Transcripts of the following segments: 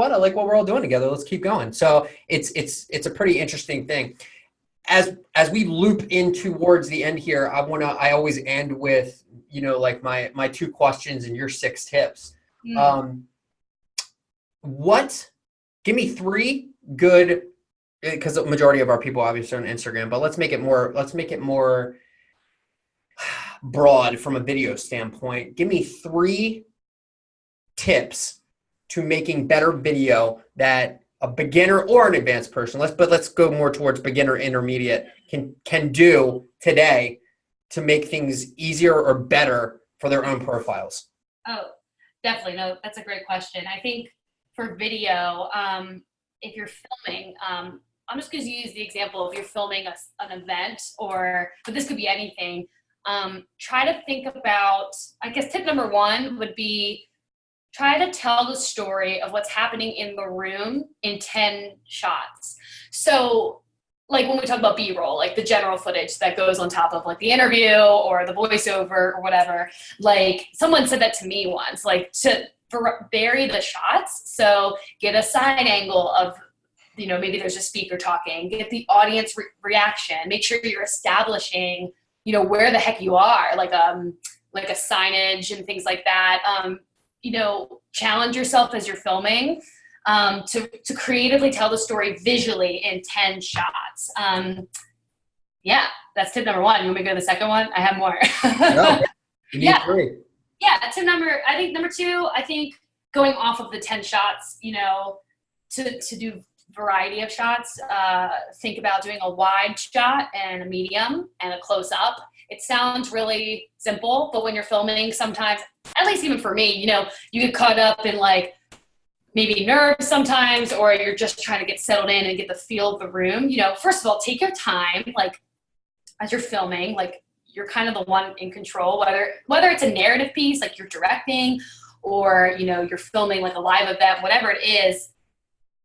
what, I like what we're all doing together. Let's keep going. So it's a pretty interesting thing. As we loop in towards the end here, I always end with, like my 2 questions and your 6 tips. Mm. Give me 3 good, because the majority of our people obviously are on Instagram, but let's make it more broad from a video standpoint. Give me 3 tips to making better video that a beginner or an advanced person, let's go more towards beginner intermediate, can do today to make things easier or better for their own profiles. Oh, definitely. No, that's a great question. I think for video, if you're filming, I'm just going to use the example if you're filming an event, but this could be anything. Try to think about, I guess tip number 1 would be, try to tell the story of what's happening in the room in 10 shots. So like when we talk about B-roll, like the general footage that goes on top of like the interview or the voiceover or whatever, like someone said that to me once, like to vary the shots. So get a side angle of, maybe there's a speaker talking, get the audience reaction, make sure you're establishing, where the heck you are, like a signage and things like that. Challenge yourself as you're filming to creatively tell the story visually in 10 shots. Yeah, that's tip number 1. You want me to go to the second one? I have more. No, you need 3. Yeah, I think number 2, I think going off of the 10 shots, to do variety of shots, think about doing a wide shot and a medium and a close up. It sounds really simple, but when you're filming, sometimes, at least even for me, you get caught up in like maybe nerves sometimes, or you're just trying to get settled in and get the feel of the room. First of all, take your time, like as you're filming, like you're kind of the one in control, whether it's a narrative piece, like you're directing, or, you're filming like a live event, whatever it is,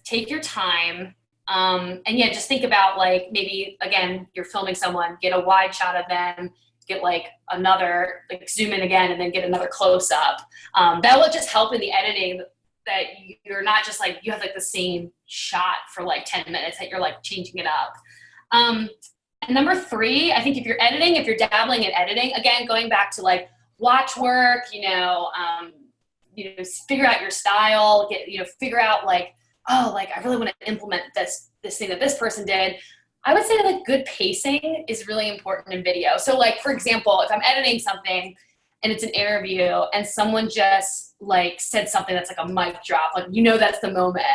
take your time. And yeah, just think about like, maybe again, you're filming someone, get a wide shot of them, get like another, like zoom in again, and then get another close up. That will just help in the editing, that you're not just like, you have like the same shot for like 10 minutes that you're like changing it up. And number 3, I think if you're dabbling in editing, again, going back to like watch work, figure out your style, figure out like, oh, like I really want to implement this thing that this person did. I would say like good pacing is really important in video. So like, for example, if I'm editing something and it's an interview and someone just like said something that's like a mic drop, like, that's the moment.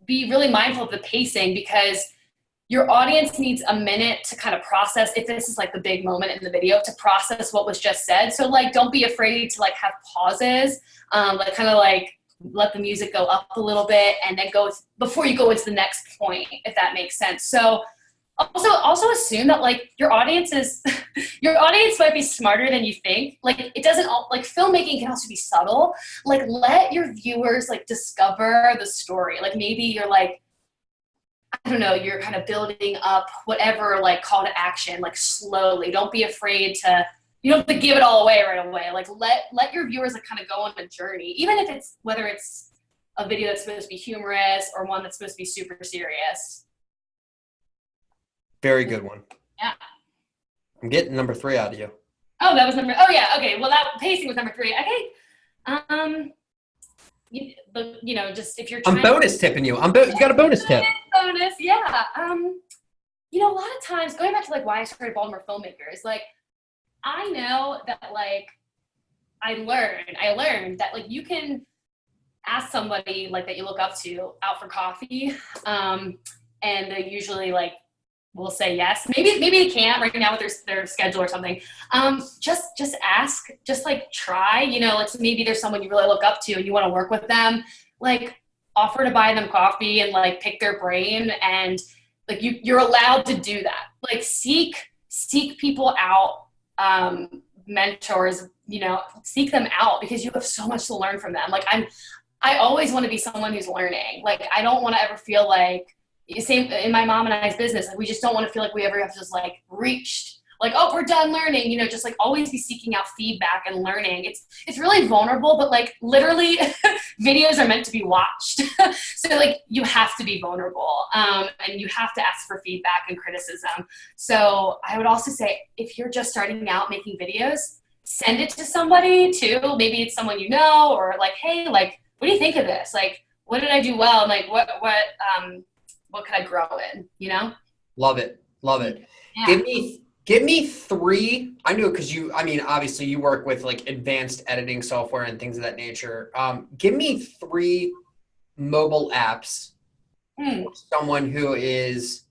Be really mindful of the pacing, because your audience needs a minute to kind of process, if this is like the big moment in the video, to process what was just said. So like, don't be afraid to like have pauses, like kind of like, let the music go up a little bit and then go before you go into the next point, if that makes sense. So also assume that like your audience might be smarter than you think. Like it doesn't like filmmaking can also be subtle. Like let your viewers like discover the story. Like maybe you're like, I don't know, you're kind of building up whatever like call to action, like slowly. Don't be afraid to, you don't have to give it all away right away. Like let your viewers like kind of go on a journey, even if it's, whether it's a video that's supposed to be humorous or one that's supposed to be super serious. Very good one. Yeah. I'm getting number 3 out of you. Oh, that was oh yeah. Okay. Well, that pacing was number 3. Okay. Just if you're trying, I'm bonus tipping you. You got a bonus tip. Bonus. Yeah. A lot of times, going back to like why I started Baltimore Filmmakers, like, I know that like I learned that like you can ask somebody like that you look up to out for coffee, and they usually like will say yes. Maybe they can't right now with their schedule or something. Just ask, just like try. Like maybe there's someone you really look up to and you want to work with them. Like offer to buy them coffee and like pick their brain, and like you're allowed to do that. Like seek people out. Mentors, seek them out, because you have so much to learn from them. Like I always want to be someone who's learning. Like I don't want to ever feel like, same in my mom and I's business, like we just don't want to feel like we ever have just like reached like, oh, we're done learning, you know, just like always be seeking out feedback and learning. It's really vulnerable, but like literally videos are meant to be watched. So like you have to be vulnerable, and you have to ask for feedback and criticism. So I would also say, if you're just starting out making videos, send it to somebody too. Maybe it's someone you know, or like, hey, like, what do you think of this? Like, what did I do well? And like, what could I grow in, you know? Love it. Love it. Yeah. Give me three. I knew, because I mean, obviously you work with like advanced editing software and things of that nature. Give me three mobile apps for someone who is,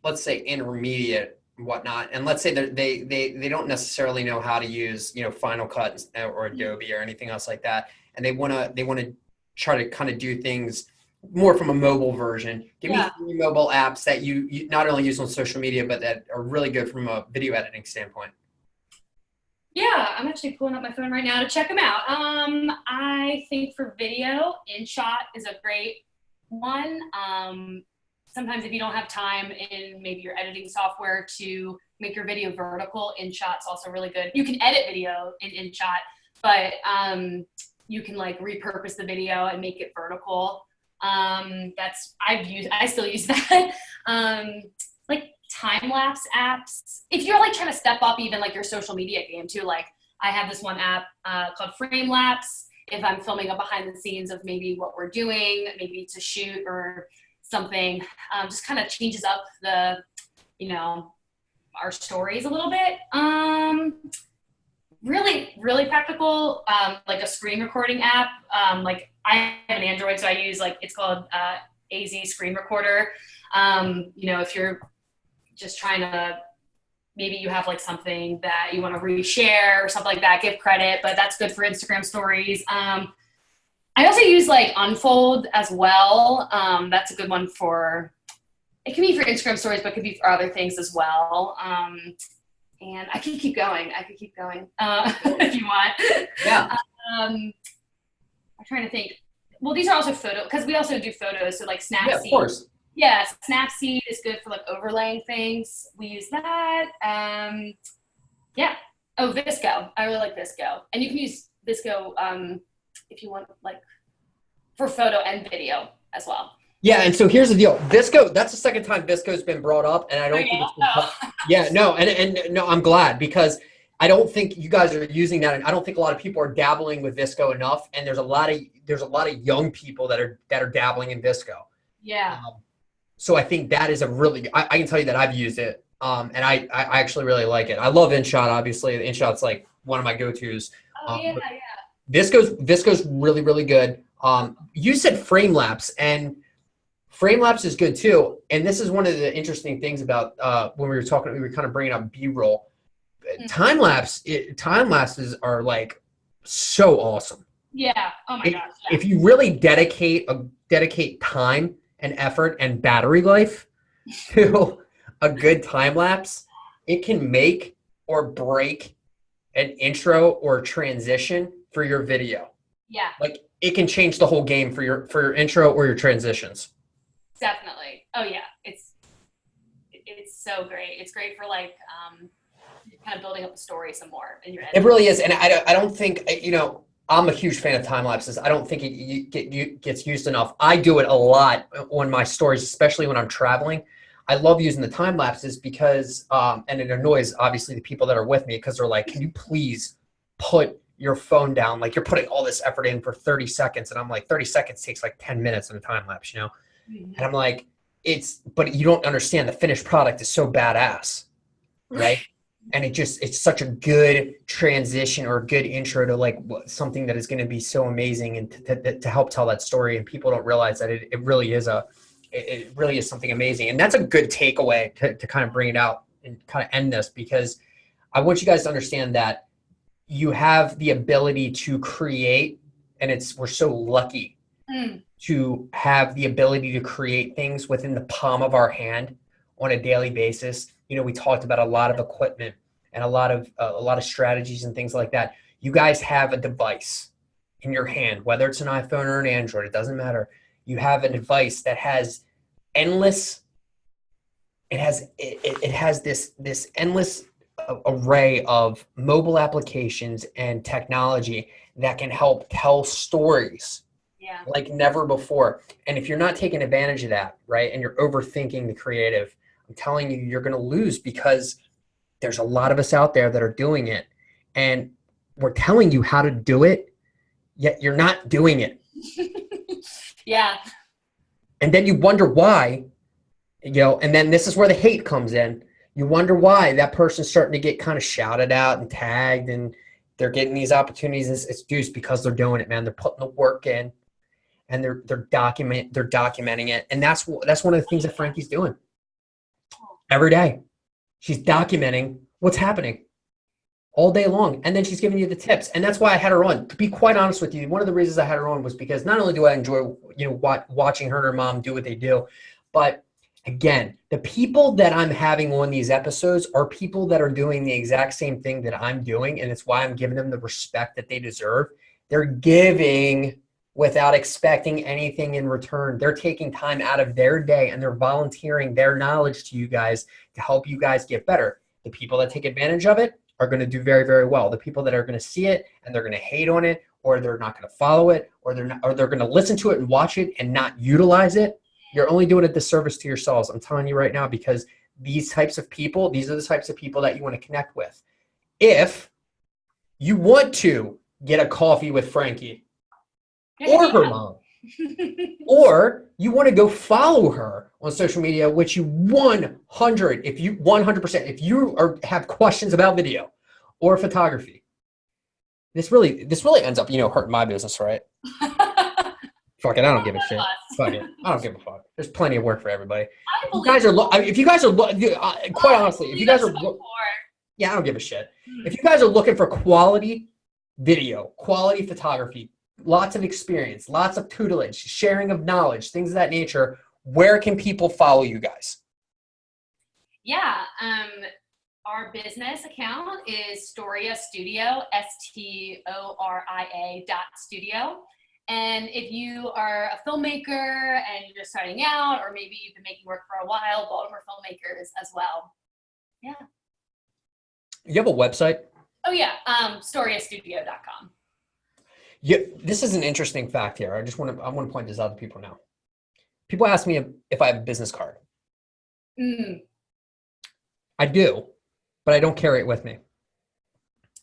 let's say, intermediate and whatnot. And let's say that they don't necessarily know how to use, you know, Final Cut or Adobe or anything else like that. And they want to try to kind of do things more from a mobile version. Give me three mobile apps that you not only use on social media, but that are really good from a video editing standpoint. Yeah, I'm actually pulling up my phone right now to check them out. I think for video, InShot is a great one. Sometimes if you don't have time in maybe your editing software to make your video vertical, InShot's also really good. You can edit video in InShot, but you can like repurpose the video and make it vertical. I still use that. Like time-lapse apps. If you're like trying to step up even like your social media game too, like I have this one app called Frame Lapse. If I'm filming a behind the scenes of maybe what we're doing, maybe to shoot or something, just kind of changes up the, you know, our stories a little bit. Really, really practical, like a screen recording app. Like I have an Android, so I use like, it's called AZ Screen Recorder. You know, if you're just trying to, maybe you have like something that you want to reshare or something like that, give credit, but that's good for Instagram stories. I also use like Unfold as well. That's a good one for, it can be for Instagram stories, but it could be for other things as well. And I could keep going. If you want. Yeah. I'm trying to think. Well, these are also photo, because we also do photos. So like Snapseed. Yeah, of course. Yeah, Snapseed is good for like overlaying things. We use that. Yeah. Oh, Visco. I really like Visco. And you can use Visco if you want, like, for photo and video as well. Yeah, and so here's the deal. Visco, that's the second time Visco's been brought up, and I don't think it's been yeah, no, and no, I'm glad, because I don't think you guys are using that, and I don't think a lot of people are dabbling with Visco enough, and there's a lot of young people that are dabbling in Visco. Yeah. So I think that is a really, I can tell you that I've used it, and I actually really like it. I love InShot, obviously. InShot's like one of my go-tos. Yeah. Visco's really, really good. You said Frame Lapse, and Frame Lapse is good too. And this is one of the interesting things about when we were talking, we were kind of bringing up B-roll. Time lapses are like so awesome. Yeah. Oh my gosh. Yeah. If you really dedicate time and effort and battery life to a good time lapse, it can make or break an intro or transition for your video. Yeah. Like it can change the whole game for your intro or your transitions. Definitely. Oh yeah. It's so great. It's great for like kind of building up the story some more in your editing. It really is. And I don't think, you know, I'm a huge fan of time lapses. I don't think it gets used enough. I do it a lot on my stories, especially when I'm traveling. I love using the time lapses because, and it annoys obviously the people that are with me because they're like, can you please put your phone down? Like you're putting all this effort in for 30 seconds. And I'm like, 30 seconds takes like 10 minutes in a time lapse, you know? Mm-hmm. And I'm like, but you don't understand, the finished product is so badass, right? And it's such a good transition or a good intro to like something that is going to be so amazing and to help tell that story. And people don't realize that it really is something amazing. And that's a good takeaway to kind of bring it out and kind of end this, because I want you guys to understand that you have the ability to create, and we're so lucky to have the ability to create things within the palm of our hand on a daily basis. You know, we talked about a lot of equipment and a lot of strategies and things like that. You guys have a device in your hand, whether it's an iPhone or an Android, it doesn't matter. You have a device that has endless it has this endless array of mobile applications and technology that can help tell stories Yeah. like never before. And if you're not taking advantage of that, right, and you're overthinking the creative, I'm telling you, you're going to lose, because there's a lot of us out there that are doing it, and we're telling you how to do it, yet you're not doing it. Yeah. And then you wonder why, and then this is where the hate comes in. You wonder why that person's starting to get kind of shouted out and tagged, and they're getting these opportunities. It's just because they're doing it, man. They're putting the work in, and they're documenting it. And that's one of the things that Frankie's doing every day. She's documenting what's happening all day long, and then she's giving you the tips. And that's why I had her on. To be quite honest with you, one of the reasons I had her on was because not only do I enjoy watching her and her mom do what they do, but again, the people that I'm having on these episodes are people that are doing the exact same thing that I'm doing, and it's why I'm giving them the respect that they deserve. They're giving without expecting anything in return. They're taking time out of their day, and they're volunteering their knowledge to you guys to help you guys get better. The people that take advantage of it are going to do very, very well. The people that are going to see it and they're going to hate on it, or they're not going to follow it, or they're going to listen to it and watch it and not utilize it, you're only doing a disservice to yourselves. I'm telling you right now, because these are the types of people that you want to connect with. If you want to get a coffee with Frankie or her mom, or you want to go follow her on social media, which you 100%, if you have questions about video or photography, this really ends up, hurting my business, right? Fuck it, I don't give a shit. Fuck it, I don't give a fuck. There's plenty of work for everybody. If you guys are quite honestly, if you guys are, yeah, I don't give a shit. If you guys are looking for quality video, quality photography, lots of experience, lots of tutelage, sharing of knowledge, things of that nature, where can people follow you guys? Yeah, our business account is Storia Studio, STORIA.studio. And if you are a filmmaker and you're just starting out, or maybe you've been making work for a while, Baltimore filmmakers as well. Yeah. You have a website? Oh yeah, StoriaStudio.com. Yeah, this is an interesting fact here. I want to point this out to people now. People ask me if I have a business card. I do, but I don't carry it with me.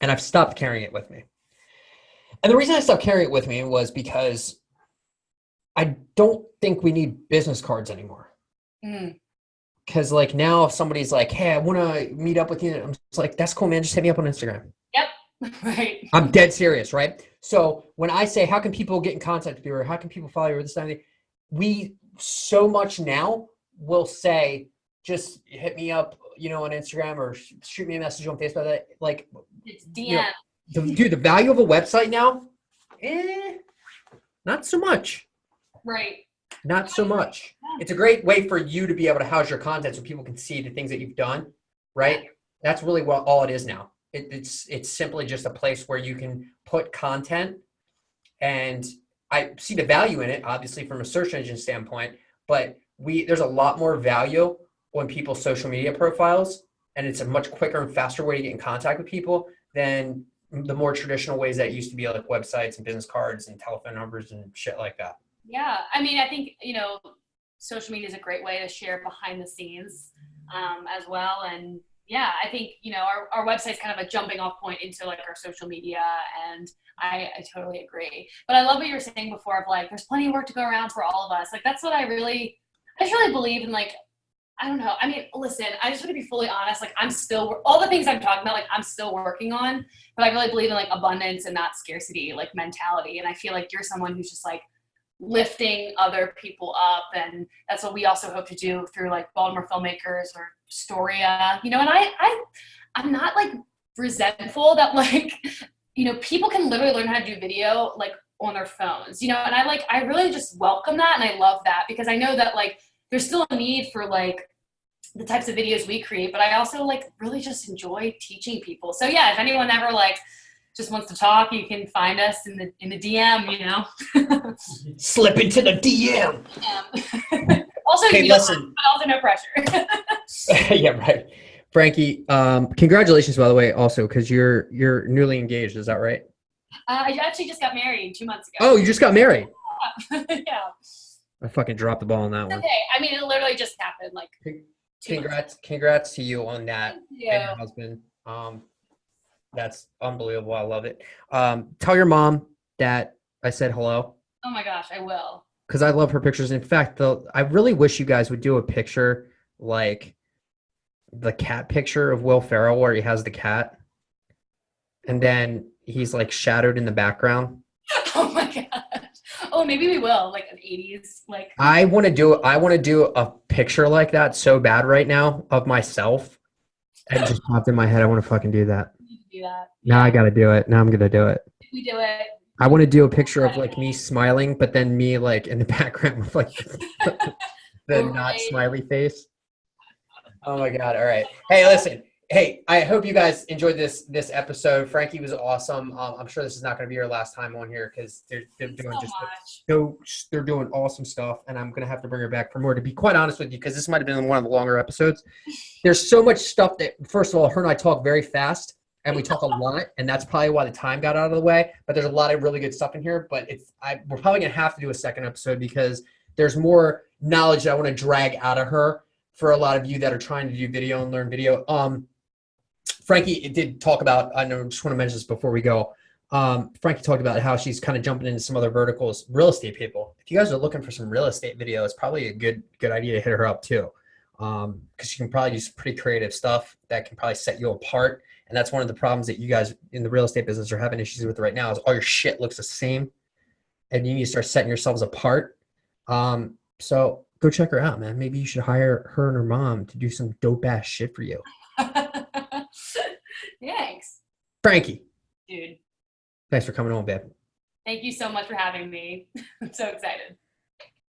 And I've stopped carrying it with me. And the reason I stopped carrying it with me was because I don't think we need business cards anymore. Because like now if somebody's like, hey, I want to meet up with you, I'm just like, that's cool, man. Just hit me up on Instagram. Yep. Right. I'm dead serious, right? So when I say, how can people get in contact with you, or how can people follow you, or this time, we so much now will say, just hit me up, on Instagram, or shoot me a message on Facebook. Like, it's DM. Dude, the value of a website now, not so much. Right. Not so much. It's a great way for you to be able to house your content so people can see the things that you've done, right? That's really what all it is now. It's simply just a place where you can put content, and I see the value in it, obviously from a search engine standpoint, but there's a lot more value on people's social media profiles, and it's a much quicker and faster way to get in contact with people than the more traditional ways that used to be, like websites and business cards and telephone numbers and shit like that. Yeah. I mean, I think, social media is a great way to share behind the scenes as well. And yeah, I think, our website's kind of a jumping off point into like our social media, and I totally agree. But I love what you were saying before of like, there's plenty of work to go around for all of us. Like, that's what I just really believe in. Like, I don't know. I mean, listen, I just want to be fully honest. Like, all the things I'm talking about, like, I'm still working on, but I really believe in like abundance and not scarcity, like mentality. And I feel like you're someone who's just like lifting other people up. And that's what we also hope to do through like Baltimore Filmmakers or Storia, and I'm not like resentful that like, people can literally learn how to do video like on their phones, and I really just welcome that. And I love that, because I know that like there's still a need for like the types of videos we create, but I also like really just enjoy teaching people. So yeah, if anyone ever like just wants to talk, you can find us in the DM, Slip into the DM. Also, Also, Hey, you don't have, listen. but also no pressure. Yeah, right. Frankie, congratulations, by the way, also, because you're newly engaged. Is that right? I actually just got married 2 months Oh, ago. you just got married. Yeah. I fucking dropped the ball on that one. Okay. I mean, it literally just happened like 2 months ago. Congrats to you on that Thank and you. your husband. That's unbelievable. I love it. Tell your mom that I said hello Oh my gosh, I will. because I love her pictures. In fact, I really wish you guys would do a picture like the cat picture of Will Ferrell where he has the cat and then he's like shadowed in the background. Oh my gosh. Oh, maybe we will, like an 80s, like. I want to do a picture like that so bad right now of myself and just popped in my head. I want to fucking do that. We need to do that. Now Yeah. I got to do it. Now I'm going to do it. If we do it. I want to do a picture of like me smiling, but then me like in the background with like the not Right. smiley face. Oh my God. All right. Hey, listen. Hey, I hope you guys enjoyed this episode. Frankie was awesome. I'm sure this is not going to be your last time on here because they're Thanks doing so just much. they're doing awesome stuff, and I'm going to have to bring her back for more. To be quite honest with you, because this might have been one of the longer episodes. There's so much stuff that, first of all, her and I talk very fast, and we talk a lot, and that's probably why the time got out of the way. But there's a lot of really good stuff in here. But we're probably going to have to do a second episode because there's more knowledge that I want to drag out of her for a lot of you that are trying to do video and learn video. Frankie did talk about, I know, just want to mention this before we go. Frankie talked about how she's kind of jumping into some other verticals. Real estate people, if you guys are looking for some real estate video, it's probably a good idea to hit her up too. Because you can probably do some pretty creative stuff that can probably set you apart. And that's one of the problems that you guys in the real estate business are having issues with right now is all your shit looks the same. And you need to start setting yourselves apart. So go check her out, man. Maybe you should hire her and her mom to do some dope ass shit for you. Thanks, Frankie, dude. thanks for coming on, babe. Thank you so much for having me. I'm so excited.